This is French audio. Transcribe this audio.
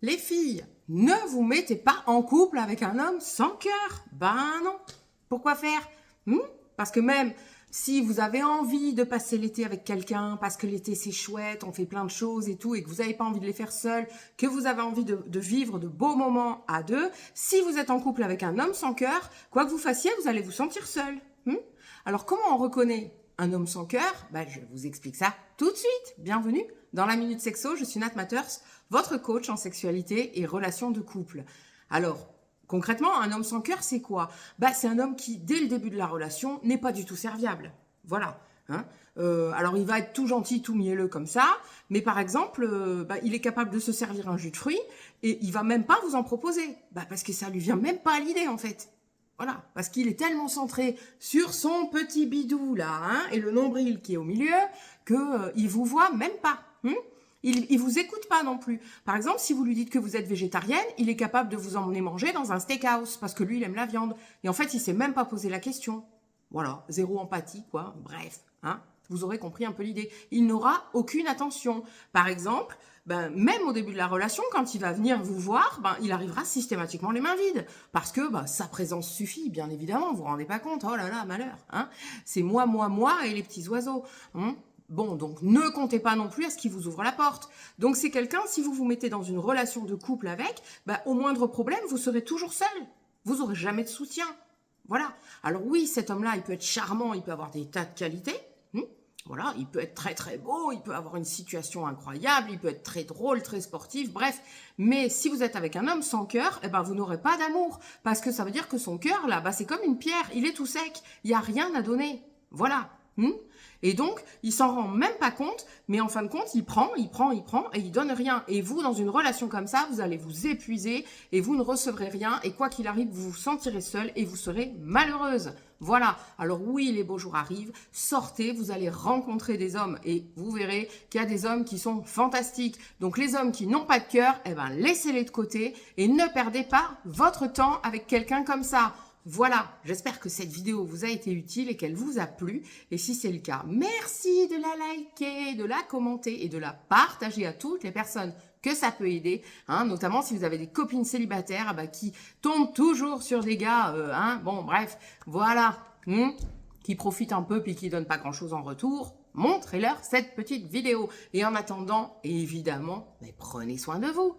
Les filles, ne vous mettez pas en couple avec un homme sans cœur. Ben non. Pourquoi faire? Parce que même si vous avez envie de passer l'été avec quelqu'un, parce que l'été c'est chouette, on fait plein de choses et tout, et que vous n'avez pas envie de les faire seul, que vous avez envie de vivre de beaux moments à deux, si vous êtes en couple avec un homme sans cœur, quoi que vous fassiez, vous allez vous sentir seul. Alors comment on reconnaît un homme sans cœur? Je vous explique ça tout de suite. Bienvenue dans la Minute Sexo, je suis Nat Matters, votre coach en sexualité et relations de couple. Alors, concrètement, un homme sans cœur, c'est quoi? C'est un homme qui, dès le début de la relation, n'est pas du tout serviable. Voilà. Alors, il va être tout gentil, tout mielleux comme ça, mais par exemple, il est capable de se servir un jus de fruits et il va même pas vous en proposer. Parce que ça lui vient même pas à l'idée, en fait. Voilà, parce qu'il est tellement centré sur son petit bidou là, et le nombril qui est au milieu, qu'il vous voit même pas. Il vous écoute pas non plus. Par exemple, si vous lui dites que vous êtes végétarienne, il est capable de vous emmener manger dans un steakhouse parce que lui, il aime la viande. Et en fait, il s'est même pas posé la question. Voilà, zéro empathie, quoi. Bref, vous aurez compris un peu l'idée. Il n'aura aucune attention. Par exemple, même au début de la relation, quand il va venir vous voir, il arrivera systématiquement les mains vides. Parce que sa présence suffit, bien évidemment, vous vous rendez pas compte. Oh là là, malheur. C'est moi et les petits oiseaux. Bon, donc ne comptez pas non plus à ce qu'il vous ouvre la porte. Donc c'est quelqu'un, si vous vous mettez dans une relation de couple avec, au moindre problème, vous serez toujours seul. Vous n'aurez jamais de soutien. Voilà. Alors oui, cet homme-là, il peut être charmant, il peut avoir des tas de qualités. Voilà, il peut être très très beau, il peut avoir une situation incroyable, il peut être très drôle, très sportif, bref. Mais si vous êtes avec un homme sans cœur, vous n'aurez pas d'amour. Parce que ça veut dire que son cœur, là, c'est comme une pierre, il est tout sec. Il n'y a rien à donner. Voilà. Et donc, il s'en rend même pas compte, mais en fin de compte, il prend, et il donne rien. Et vous, dans une relation comme ça, vous allez vous épuiser, et vous ne recevrez rien, et quoi qu'il arrive, vous vous sentirez seule, et vous serez malheureuse. Voilà. Alors oui, les beaux jours arrivent, sortez, vous allez rencontrer des hommes, et vous verrez qu'il y a des hommes qui sont fantastiques. Donc les hommes qui n'ont pas de cœur, laissez-les de côté, et ne perdez pas votre temps avec quelqu'un comme ça. Voilà, j'espère que cette vidéo vous a été utile et qu'elle vous a plu. Et si c'est le cas, merci de la liker, de la commenter et de la partager à toutes les personnes que ça peut aider, notamment si vous avez des copines célibataires qui tombent toujours sur des gars, bon bref, voilà, qui profitent un peu puis qui donnent pas grand-chose en retour. Montrez-leur cette petite vidéo. Et en attendant, évidemment, prenez soin de vous.